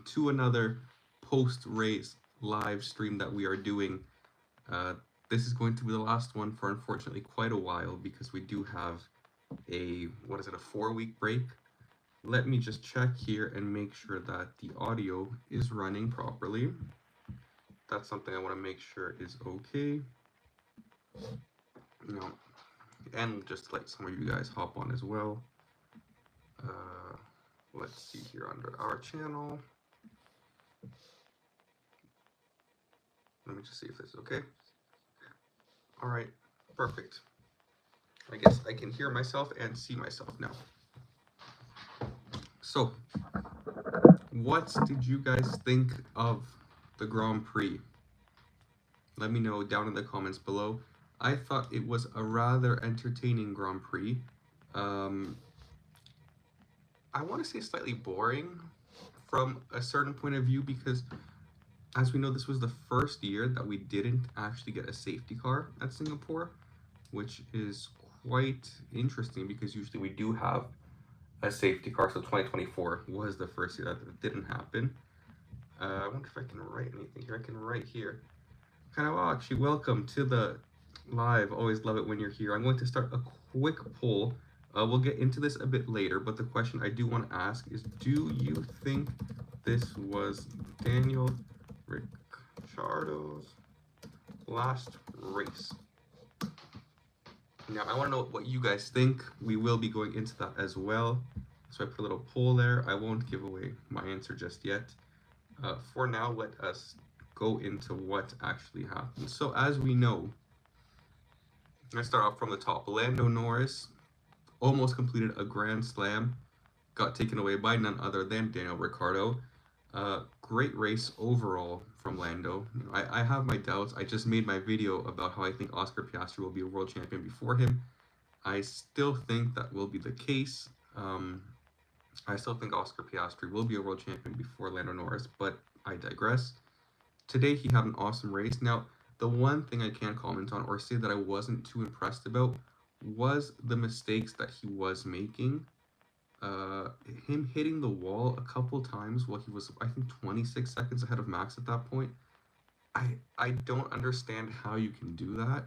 to another post-race live stream that we are doing. Uh, this is going to be the last one for unfortunately quite a while because we do have a 4-week break. Let me just check here and make sure that the audio is running properly. That's something I want to make sure is okay. No, and just let some of you guys hop on as well. Let's see here under our channel. Let me just see if this is okay. All right, perfect. I guess I can hear myself and see myself now. So, what did you guys think of the Grand Prix? Let me know down in the comments below. I thought it was a rather entertaining Grand Prix. I want to say slightly boring from a certain point of view because, as we know, this was the first year that we didn't actually get a safety car at Singapore, which is quite interesting because usually we do have a safety car. So 2024 was the first year that it didn't happen. I wonder if I can write anything here. I can write here. Kanawachi, welcome to the live. Always love it when you're here. I'm going to start a quick poll. We'll get into this a bit later, but the question I do want to ask is, do you think this was Daniel Ricciardo's last race? Now, I want to know what you guys think. We will be going into that as well. So I put a little poll there. I won't give away my answer just yet. For now, let us go into what actually happened. So as we know, I start off from the top. Lando Norris almost completed a Grand Slam, got taken away by none other than Daniel Ricciardo. Great race overall from Lando. I have my doubts. I just made my video about how I think Oscar Piastri will be a world champion before him. I still think that will be the case. I still think Oscar Piastri will be a world champion before Lando Norris, but I digress. Today he had an awesome race. Now, the one thing I can comment on or say that I wasn't too impressed about was the mistakes that he was making. Him hitting the wall a couple times while he was, I think, 26 seconds ahead of Max at that point. I don't understand how you can do that.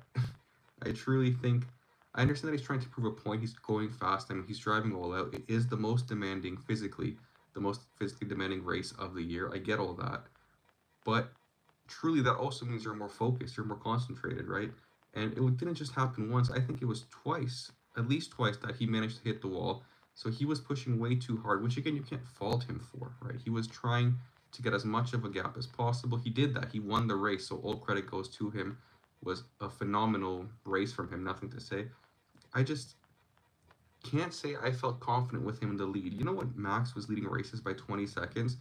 I truly think, I understand that he's trying to prove a point. He's going fast. I mean, he's driving all out. It is the most demanding the most physically demanding race of the year. I get all that. But truly, that also means you're more focused, you're more concentrated, right? And it didn't just happen once. I think it was twice, at least twice, that he managed to hit the wall. So he was pushing way too hard, which again, you can't fault him for, right? He was trying to get as much of a gap as possible. He did that. He won the race, so all credit goes to him. It was a phenomenal race from him, nothing to say. I just can't say I felt confident with him in the lead. You know what? Max was leading races by 20 seconds.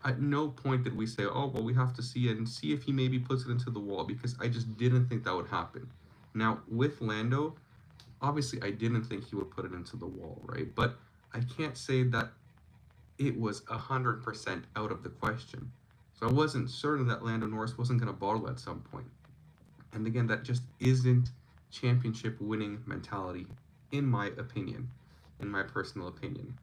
At no point did we say, oh, well, we have to see it and see if he maybe puts it into the wall, because I just didn't think that would happen. Now, with Lando, obviously I didn't think he would put it into the wall, right? But I can't say that it was 100% out of the question. So I wasn't certain that Lando Norris wasn't going to bottle at some point. And again, that just isn't championship winning mentality, in my opinion, in my personal opinion.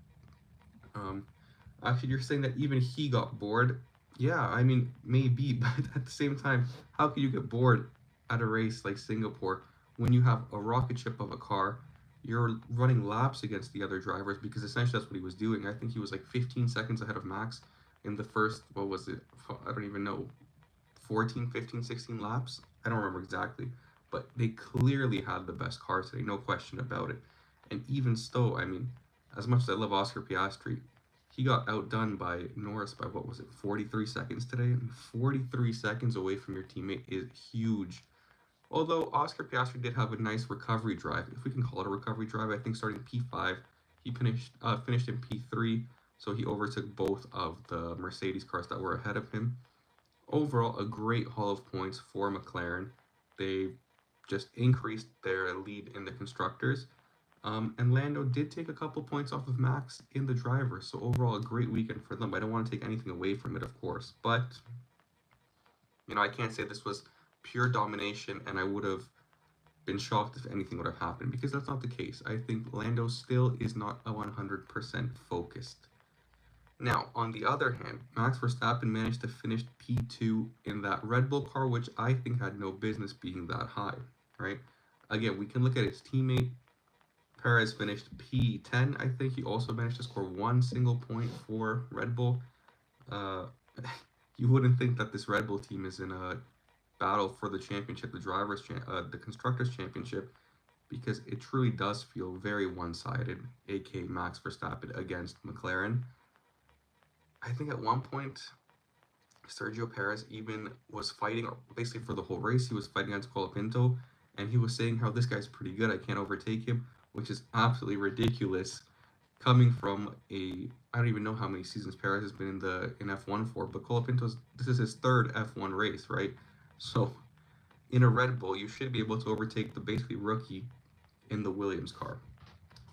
Actually, you're saying that even he got bored. Yeah, I mean, maybe, but at the same time, how can you get bored at a race like Singapore when you have a rocket ship of a car? You're running laps against the other drivers, because essentially that's what he was doing. I think he was like 15 seconds ahead of Max in the first, what was it? I don't even know, 14, 15, 16 laps? I don't remember exactly, but they clearly had the best car today, no question about it. And even so, I mean, as much as I love Oscar Piastri, he got outdone by Norris by, what was it, 43 seconds today? I mean, 43 seconds away from your teammate is huge. Although Oscar Piastri did have a nice recovery drive, if we can call it a recovery drive. I think starting P5, he finished in P3, so he overtook both of the Mercedes cars that were ahead of him. Overall, a great haul of points for McLaren. They just increased their lead in the constructors. And Lando did take a couple points off of Max in the drivers, so overall a great weekend for them. I don't want to take anything away from it, of course, but you know, I can't say this was pure domination, and I would have been shocked if anything would have happened, because that's not the case. I think Lando still is not a 100% focused. Now, on the other hand, Max Verstappen managed to finish P2 in that Red Bull car, which I think had no business being that high, right? Again, we can look at his teammate. Perez finished P10, I think. He also managed to score one single point for Red Bull. Uh, you wouldn't think that this Red Bull team is in a battle for the championship, the constructors championship, because it truly does feel very one-sided, aka Max Verstappen against McLaren. I think at one point Sergio Perez even was fighting, or basically for the whole race, he was fighting against Colapinto, and he was saying how this guy's pretty good, I can't overtake him, which is absolutely ridiculous coming from I don't even know how many seasons Perez has been in F1 for, but Colapinto's this is his third F1 race, right? So in a Red Bull, you should be able to overtake the basically rookie in the Williams car.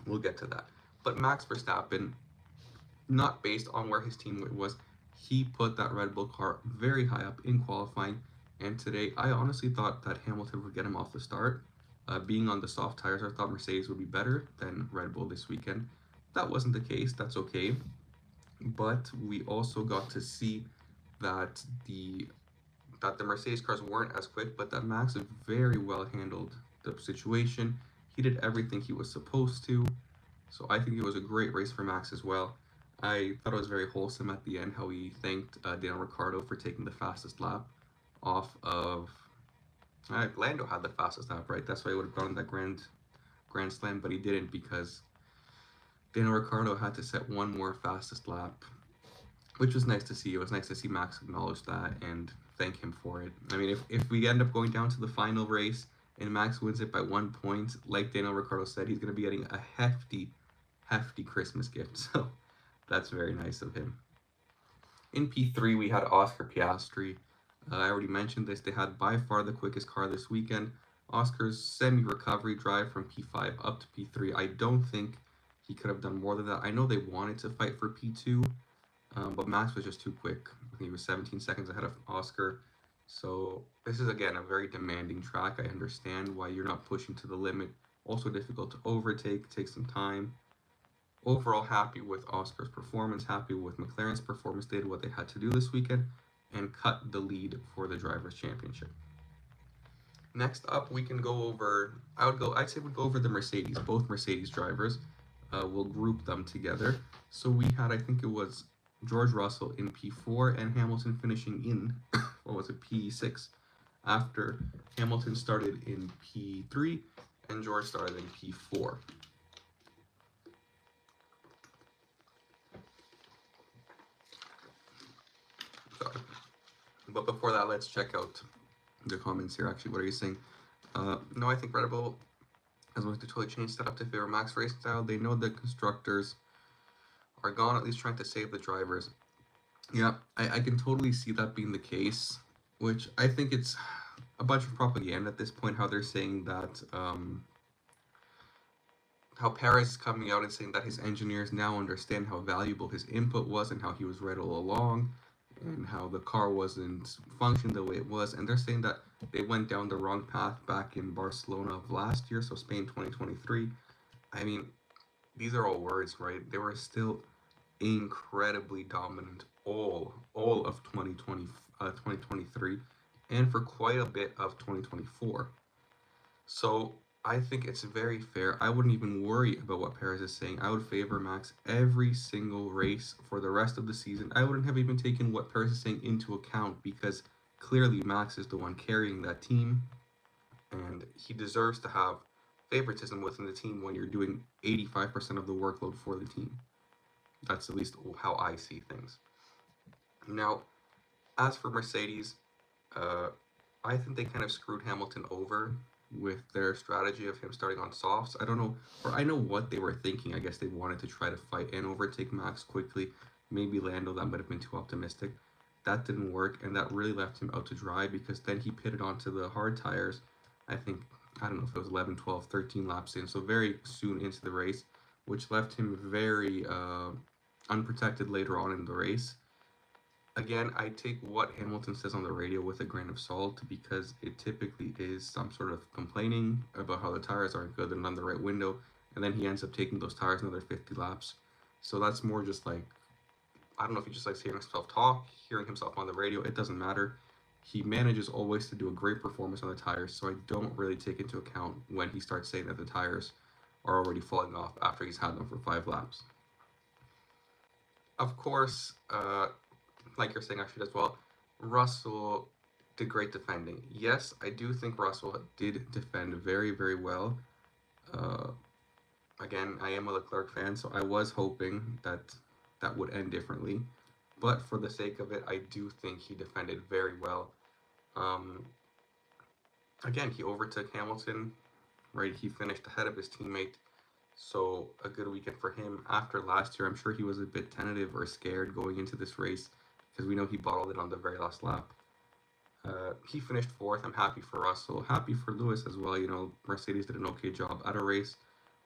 We'll get to that. But Max Verstappen, not based on where his teammate was, he put that Red Bull car very high up in qualifying. And today, I honestly thought that Hamilton would get him off the start. Being on the soft tires, I thought Mercedes would be better than Red Bull this weekend. That wasn't the case. That's okay. But we also got to see that the Mercedes cars weren't as quick, but that Max very well handled the situation. He did everything he was supposed to. So I think it was a great race for Max as well. I thought it was very wholesome at the end how he thanked Daniel Ricciardo for taking the fastest lap off of. Lando had the fastest lap, right? That's why he would have gotten that Grand Slam, but he didn't because Daniel Ricciardo had to set one more fastest lap, which was nice to see. It was nice to see Max acknowledge that and thank him for it. I mean, if we end up going down to the final race and Max wins it by 1 point, like Daniel Ricciardo said, he's going to be getting a hefty Christmas gift. So that's very nice of him. In P3, we had Oscar Piastri. I already mentioned this. They had by far the quickest car this weekend. Oscar's semi-recovery drive from P5 up to P3. I don't think he could have done more than that. I know they wanted to fight for P2, but Max was just too quick. I think he was 17 seconds ahead of Oscar. So this is, again, a very demanding track. I understand why you're not pushing to the limit. Also difficult to overtake, take some time. Overall, happy with Oscar's performance, happy with McLaren's performance. They did what they had to do this weekend and cut the lead for the Drivers' Championship. Next up, we can go over, I'd say we'd go over the Mercedes, both Mercedes drivers. We'll group them together. So we had, I think it was George Russell in P4 and Hamilton finishing in, P6, after Hamilton started in P3 and George started in P4. Sorry. But before that, let's check out the comments here. Actually, what are you saying? No, I think Red Bull is going to totally change setup to favor Max racing style. They know the constructors are gone, at least trying to save the drivers. Yeah, I can totally see that being the case, which I think it's a bunch of propaganda at this point, how they're saying that, how Perez is coming out and saying that his engineers now understand how valuable his input was and how he was right all along, and how the car wasn't functioning the way it was, and they're saying that they went down the wrong path back in Barcelona of last year, so Spain 2023. I mean, these are all words, right? They were still incredibly dominant all of 2023 and for quite a bit of 2024. So I think it's very fair. I wouldn't even worry about what Perez is saying. I would favor Max every single race for the rest of the season. I wouldn't have even taken what Perez is saying into account because clearly Max is the one carrying that team and he deserves to have favoritism within the team when you're doing 85% of the workload for the team. That's at least how I see things. Now, as for Mercedes, I think they kind of screwed Hamilton over with their strategy of him starting on softs. I don't know, or I know what they were thinking. I guess they wanted to try to fight and overtake Max quickly. Maybe Lando, that might have been too optimistic. That didn't work, and that really left him out to dry because then he pitted onto the hard tires. I don't know if it was 11, 12, 13 laps in, so very soon into the race, which left him very unprotected later on in the race. Again, I take what Hamilton says on the radio with a grain of salt because it typically is some sort of complaining about how the tires aren't good and on the right window, and then he ends up taking those tires another 50 laps. So that's more just like I don't know if he just likes hearing himself talk, hearing himself on the radio. It doesn't matter. He manages always to do a great performance on the tires, so I don't really take into account when he starts saying that the tires are already falling off after he's had them for 5 laps. Of course, like you're saying actually as well, Russell did great defending. Yes, I do think Russell did defend very, very well. Uh, Again, I am a Leclerc fan, so I was hoping that that would end differently. But for the sake of it, I do think he defended very well. Um, Again, he overtook Hamilton, right? He finished ahead of his teammate. So a good weekend for him. After last year, I'm sure he was a bit tentative or scared going into this race because we know he bottled it on the very last lap. He finished fourth. I'm happy for Russell. Happy for Lewis as well. You know, Mercedes did an okay job at a race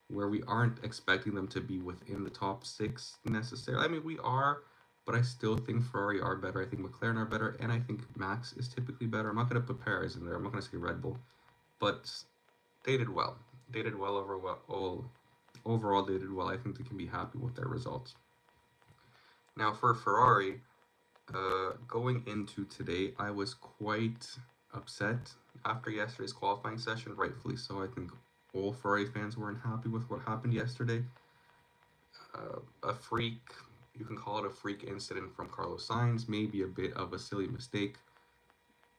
where we aren't expecting them to be within the top six necessarily. I mean, we are, but I still think Ferrari are better. I think McLaren are better, and I think Max is typically better. I'm not going to put Perez in there. I'm not going to say Red Bull, but they did well. They did well overall. They did well. I think they can be happy with their results. Now for Ferrari, going into today, I was quite upset after yesterday's qualifying session, rightfully so. I think all Ferrari fans weren't happy with what happened yesterday. A freak, you can call it a freak incident from Carlos Sainz, maybe a bit of a silly mistake,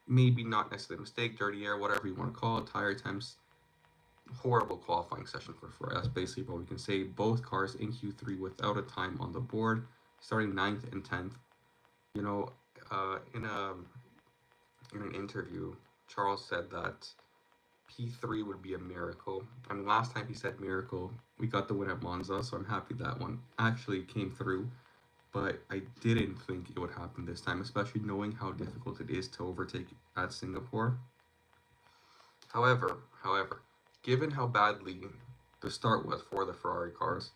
maybe not necessarily a mistake, dirty air, whatever you want to call it, tire attempts. Horrible qualifying session for Ferrari. That's basically what we can say. Both cars in Q3 without a time on the board, starting 9th and 10th. You know, in an interview, Charles said that P3 would be a miracle. I mean, last time he said miracle, we got the win at Monza, so I'm happy that one actually came through. But I didn't think it would happen this time, especially knowing how difficult it is to overtake at Singapore. However, given how badly the start was for the Ferrari cars,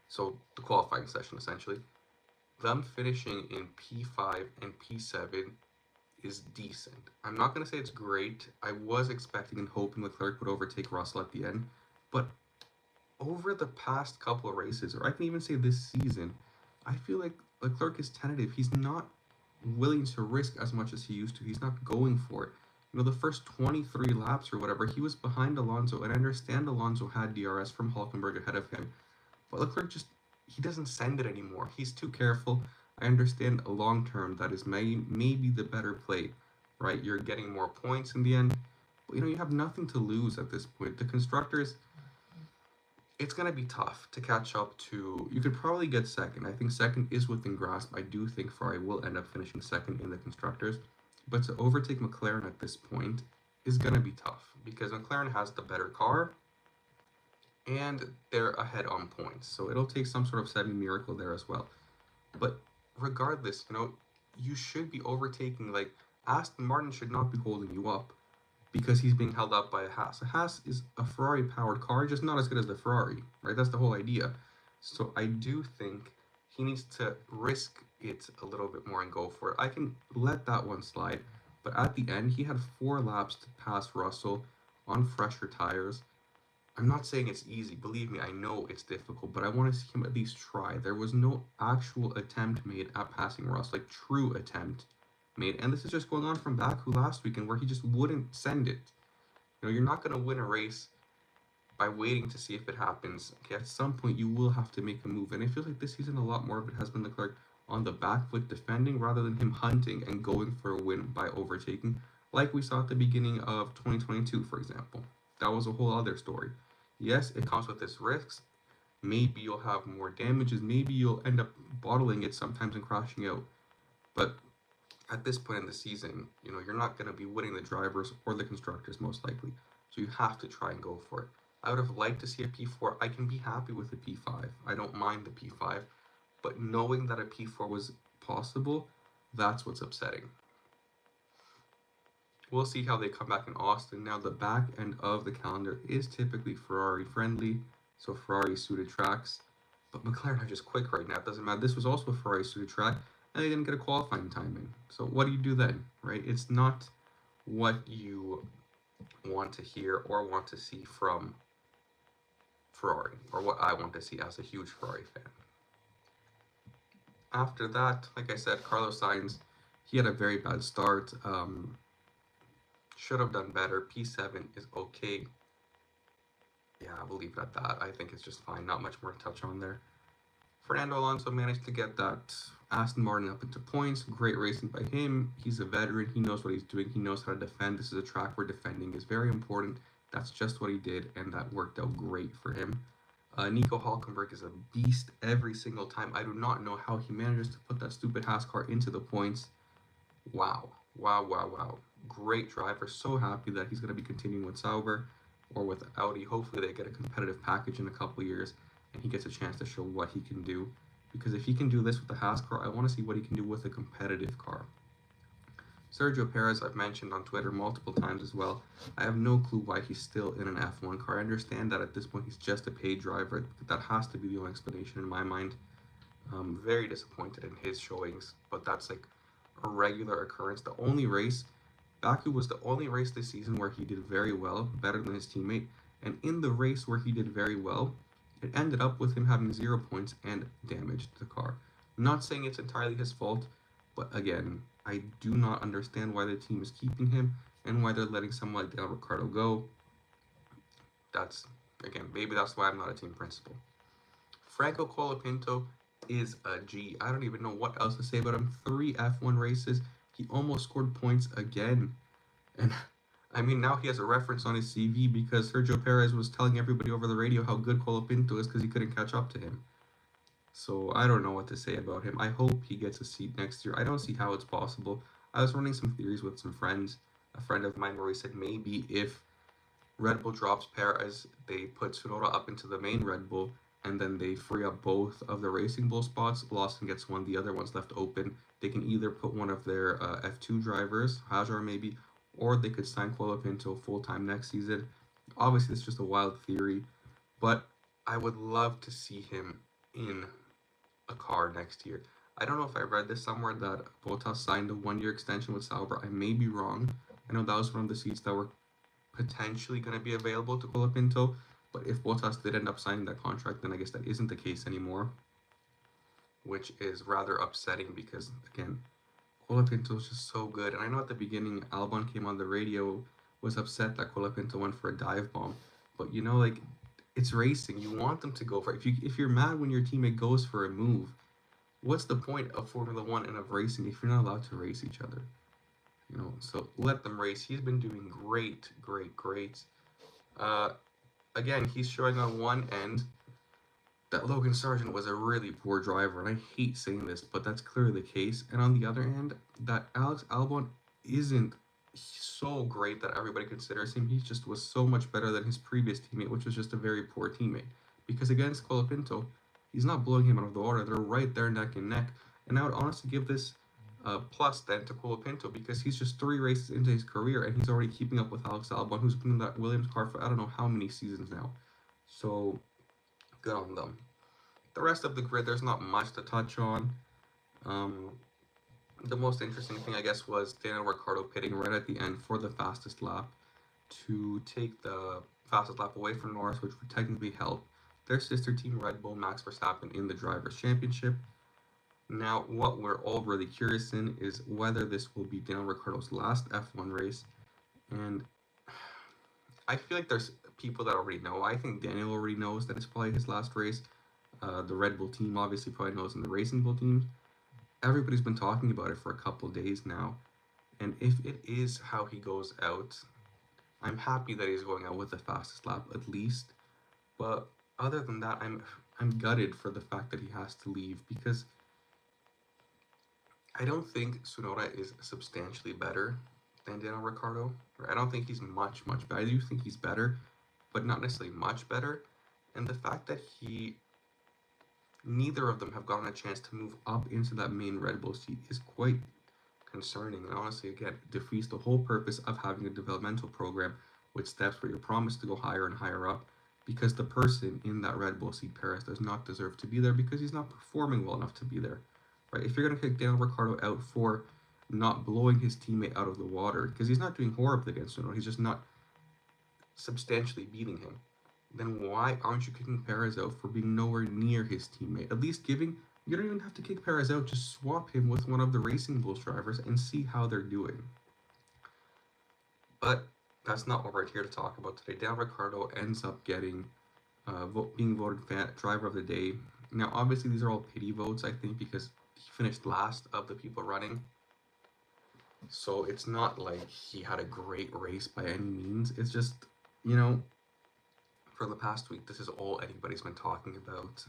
so the qualifying session essentially, them finishing in P5 and P7 is decent. I'm not going to say it's great. I was expecting and hoping Leclerc would overtake Russell at the end, but over the past couple of races, or I can even say this season, I feel like Leclerc is tentative. He's not willing to risk as much as he used to. He's not going for it. You know, the first 23 laps or whatever, he was behind Alonso, and I understand Alonso had DRS from Hulkenberg ahead of him, but Leclerc he doesn't send it anymore. He's too careful. I understand long term that is maybe the better play, right? You're getting more points in the end, but you know, you have nothing to lose at this point. The constructors, it's going to be tough to catch up to. You could probably get second. I think second is within grasp. I do think Ferrari will end up finishing second in the constructors, but to overtake McLaren at this point is going to be tough because McLaren has the better car and they're ahead on points. So it'll take some sort of semi-miracle there as well. But regardless, you know, you should be overtaking, like, Aston Martin should not be holding you up because he's being held up by a Haas. A Haas is a Ferrari-powered car, just not as good as the Ferrari, right? That's the whole idea. So I do think he needs to risk it a little bit more and go for it. I can let that one slide, but at the end, he had 4 laps to pass Russell on fresher tires. I'm not saying it's easy. Believe me, I know it's difficult, but I want to see him at least try. There was no actual attempt made at passing Russ, like true attempt made. And this is just going on from Baku last weekend where he just wouldn't send it. You know, you're not going to win a race by waiting to see if it happens. Okay, at some point you will have to make a move. And it feels like this season a lot more of it has been Leclerc on the back foot defending rather than him hunting and going for a win by overtaking, like we saw at the beginning of 2022, for example. That was a whole other story. Yes, it comes with its risks. Maybe you'll have more damages. Maybe you'll end up bottling it sometimes and crashing out. But at this point in the season, you know, you're not going to be winning the drivers or the constructors most likely. So you have to try and go for it. I would have liked to see a P4. I can be happy with a P5. I don't mind the P5. But knowing that a P4 was possible, that's what's upsetting. We'll see how they come back in Austin. Now, the back end of the calendar is typically Ferrari friendly, so Ferrari suited tracks. But McLaren are just quick right now. It doesn't matter. This was also a Ferrari suited track, and they didn't get a qualifying time in. So what do you do then, right? It's not what you want to hear or want to see from Ferrari, or what I want to see as a huge Ferrari fan. After that, like I said, Carlos Sainz, he had a very bad start. Should have done better. P7 is okay. Yeah, I'll leave it at that. I think it's just fine. Not much more to touch on there. Fernando Alonso managed to get that Aston Martin up into points. Great racing by him. He's a veteran. He knows what he's doing. He knows how to defend. This is a track where defending is very important. That's just what he did, and that worked out great for him. Nico Hulkenberg is a beast every single time. I do not know how he manages to put that stupid Haas car into the points. Wow. Wow, wow, wow. Great driver. So happy that he's going to be continuing with Sauber or with Audi. Hopefully they get a competitive package in a couple years and he gets a chance to show what he can do. Because if he can do this with the Haas car, I want to see what he can do with a competitive car. Sergio Perez, I've mentioned on Twitter multiple times as well. I have no clue why he's still in an F1 car. I understand that at this point he's just a paid driver. That has to be the only explanation in my mind. I'm very disappointed in his showings, but that's like a regular occurrence. The only race, Baku was the only race this season where he did very well, better than his teammate. And in the race where he did very well, it ended up with him having 0 points and damaged the car. I'm not saying it's entirely his fault, but again, I do not understand why the team is keeping him and why they're letting someone like Daniel Ricciardo go. That's, again, maybe that's why I'm not a team principal. Franco Colapinto is a G. I don't even know what else to say about him. 3 F1 races. He almost scored points again. And I mean, now he has a reference on his CV because Sergio Perez was telling everybody over the radio how good Colapinto is because he couldn't catch up to him. So I don't know what to say about him. I hope he gets a seat next year. I don't see how it's possible. I was running some theories with some friends. A friend of mine where he said maybe if Red Bull drops Perez, they put Tsunoda up into the main Red Bull, and then they free up both of the Racing Bull spots. Lawson gets one, the other one's left open. They can either put one of their F2 drivers, Hajar maybe, or they could sign Colapinto full-time next season. Obviously, it's just a wild theory, but I would love to see him in a car next year. I don't know if I read this somewhere that Bottas signed a 1-year extension with Sauber. I may be wrong. I know that was one of the seats that were potentially going to be available to Colapinto, but if Bottas did end up signing that contract, then I guess that isn't the case anymore, which is rather upsetting because, again, Colapinto is just so good. And I know at the beginning, Albon came on the radio, was upset that Colapinto went for a dive bomb, but you know, like, it's racing. You want them to go for it. If you're mad when your teammate goes for a move, what's the point of Formula One and of racing if you're not allowed to race each other? You know, so let them race. He's been doing great, great, great. Again, he's showing on one end that Logan Sargent was a really poor driver, and I hate saying this, but that's clearly the case. And on the other hand, that Alex Albon isn't so great that everybody considers him. He just was so much better than his previous teammate, which was just a very poor teammate. Because against Colapinto, he's not blowing him out of the water. They're right there neck and neck. And I would honestly give this plus then to Colapinto because he's just 3 races into his career and he's already keeping up with Alex Albon, who's been in that Williams car for I don't know how many seasons now. So good on them. The rest of the grid, there's not much to touch on. The most interesting thing, I guess, was Daniel Ricciardo pitting right at the end for the fastest lap to take the fastest lap away from Norris, which would technically help their sister team Red Bull, Max Verstappen, in the Drivers' Championship. Now, what we're all really curious in is whether this will be Daniel Ricciardo's last F1 race. And I feel like there's people that already know. I think Daniel already knows that it's probably his last race. The Red Bull team obviously probably knows, and the Racing Bull team. Everybody's been talking about it for a couple days now. And if it is how he goes out, I'm happy that he's going out with the fastest lap at least. But other than that, I'm gutted for the fact that he has to leave because I don't think Tsunoda is substantially better than Daniel Ricciardo. I don't think he's much better. I do think he's better, but not necessarily much better. And the fact that neither of them have gotten a chance to move up into that main Red Bull seat is quite concerning. And honestly, again, it defeats the whole purpose of having a developmental program with steps where you're promised to go higher and higher up, because the person in that Red Bull seat, Perez, does not deserve to be there because he's not performing well enough to be there. Right? If you're going to kick Daniel Ricciardo out for not blowing his teammate out of the water, because he's not doing horribly against him, he's just not substantially beating him, then why aren't you kicking Perez out for being nowhere near his teammate? At least giving You don't even have to kick Perez out, just swap him with one of the Racing Bulls drivers and see how they're doing. But that's not what we're here to talk about today. Daniel Ricciardo ends up getting being voted driver of the day. Now, obviously, these are all pity votes, I think, because he finished last of the people running. So it's not like he had a great race by any means. It's just, you know, for the past week, this is all anybody's been talking about.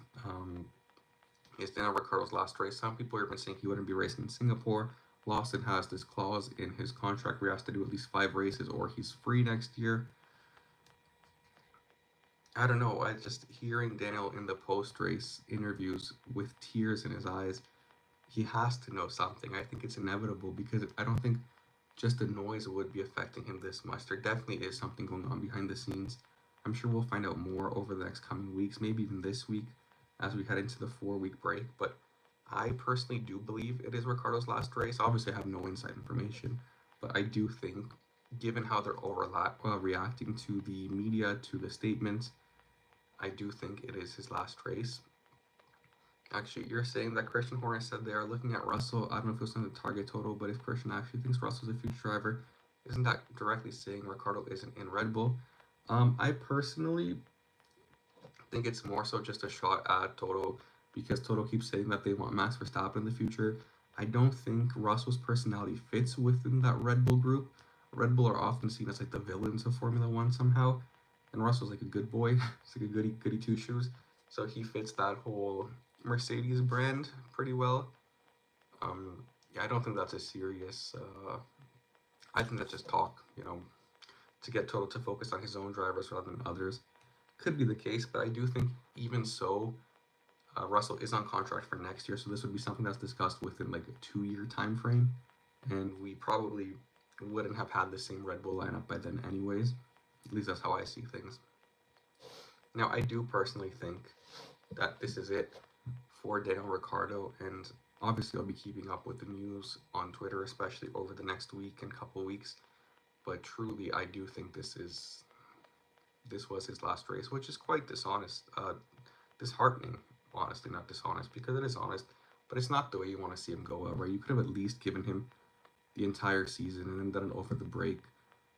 Is Daniel Ricciardo's last race. Some people have been saying he wouldn't be racing in Singapore. Lawson has this clause in his contract where he has to do at least 5 races or he's free next year. I don't know. I just hearing Daniel in the post-race interviews with tears in his eyes, he has to know something. I think it's inevitable because I don't think just the noise would be affecting him this much. There definitely is something going on behind the scenes. I'm sure we'll find out more over the next coming weeks, maybe even this week as we head into the 4-week break. But I personally do believe it is Ricciardo's last race. Obviously, I have no inside information, but I do think, given how they're reacting to the media, to the statements, I do think it is his last race. Actually, you're saying that Christian Horner said they are looking at Russell. I don't know if it was on the target total, but if Christian actually thinks Russell's a future driver, isn't that directly saying Ricciardo isn't in Red Bull? I personally think it's more so just a shot at Toto because Toto keeps saying that they want Max Verstappen in the future. I don't think Russell's personality fits within that Red Bull group. Red Bull are often seen as like the villains of Formula One somehow, and Russell's like a good boy. He's like a goody two shoes. So he fits that whole Mercedes brand pretty well. Yeah, I don't think that's a serious. I think that's just talk, to get Toto to focus on his own drivers rather than others. Could be the case, but I do think even so, Russell is on contract for next year, so this would be something that's discussed within like a 2-year time frame, and we probably wouldn't have had the same Red Bull lineup by then anyways. At least that's how I see things. Now, I do personally think that this is it for Daniel Ricciardo, and obviously I'll be keeping up with the news on Twitter, especially over the next week and couple weeks. But truly, I do think this was his last race, which is quite disheartening. Honestly, not dishonest because it is honest, but it's not the way you want to see him go out. Right? You could have at least given him the entire season and then done it over the break,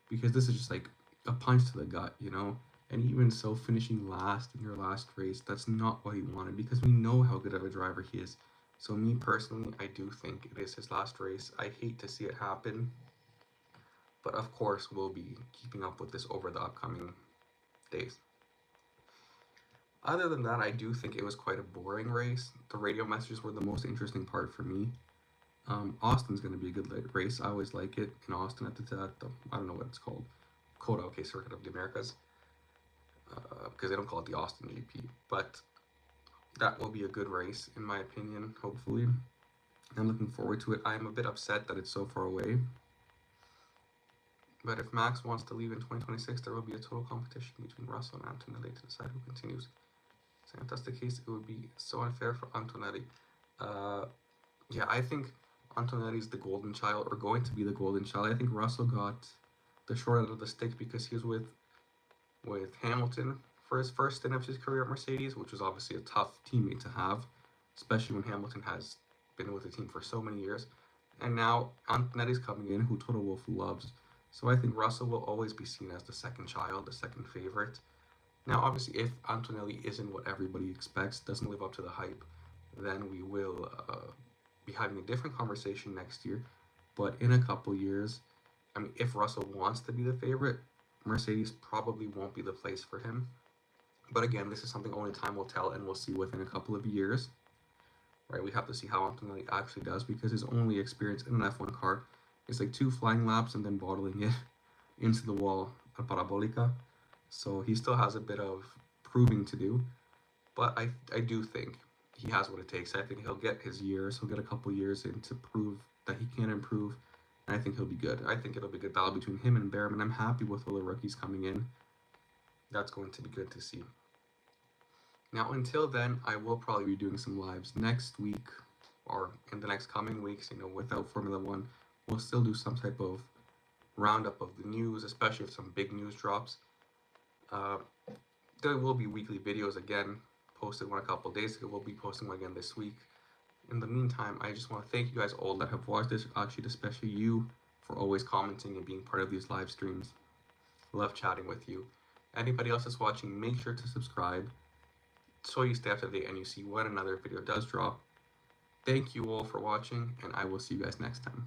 because this is just like a punch to the gut, And even so, finishing last in your last race, that's not what he wanted because we know how good of a driver he is. So me personally, I do think it is his last race. I hate to see it happen, but of course we'll be keeping up with this over the upcoming days. Other than that, I do think it was quite a boring race. The radio messages were the most interesting part for me. Austin's going to be a good race. I always like it in Austin at the I don't know what it's called, COTA, okay, Circuit of the Americas, because they don't call it the Austin GP. But that will be a good race in my opinion. Hopefully, I'm looking forward to it. I'm a bit upset that it's so far away. But if Max wants to leave in 2026, there will be a total competition between Russell and Antonelli to decide who continues. So if that's the case, it would be so unfair for Antonelli. Yeah, I think Antonelli's the golden child, or going to be the golden child. I think Russell got the short end of the stick because he was with Hamilton for his first stint of his career at Mercedes, which was obviously a tough teammate to have, especially when Hamilton has been with the team for so many years. And now Antonelli's coming in, who Toto Wolff loves. So I think Russell will always be seen as the second child, the second favorite. Now, obviously, if Antonelli isn't what everybody expects, doesn't live up to the hype, then we will be having a different conversation next year. But in a couple years, I mean, if Russell wants to be the favorite, Mercedes probably won't be the place for him. But again, this is something only time will tell, and we'll see within a couple of years. Right? We have to see how Antonelli actually does because his only experience in an F1 car is like 2 flying laps and then bottling it into the wall at Parabolica. So he still has a bit of proving to do, but I do think he has what it takes. I think he'll get his years. He'll get a couple years in to prove that he can improve, and I think he'll be good. I think it'll be a good battle between him and Behrman. I'm happy with all the rookies coming in. That's going to be good to see. Now, until then, I will probably be doing some lives next week or in the next coming weeks, without Formula One. We'll still do some type of roundup of the news, especially if some big news drops. There will be weekly videos again, posted one a couple days ago. We'll be posting one again this week. In the meantime, I just want to thank you guys all that have watched this, actually especially you, for always commenting and being part of these live streams. Love chatting with you. Anybody else that's watching, make sure to subscribe so you stay up to date and you see when another video does drop. Thank you all for watching, and I will see you guys next time.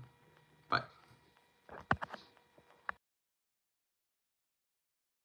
Bye.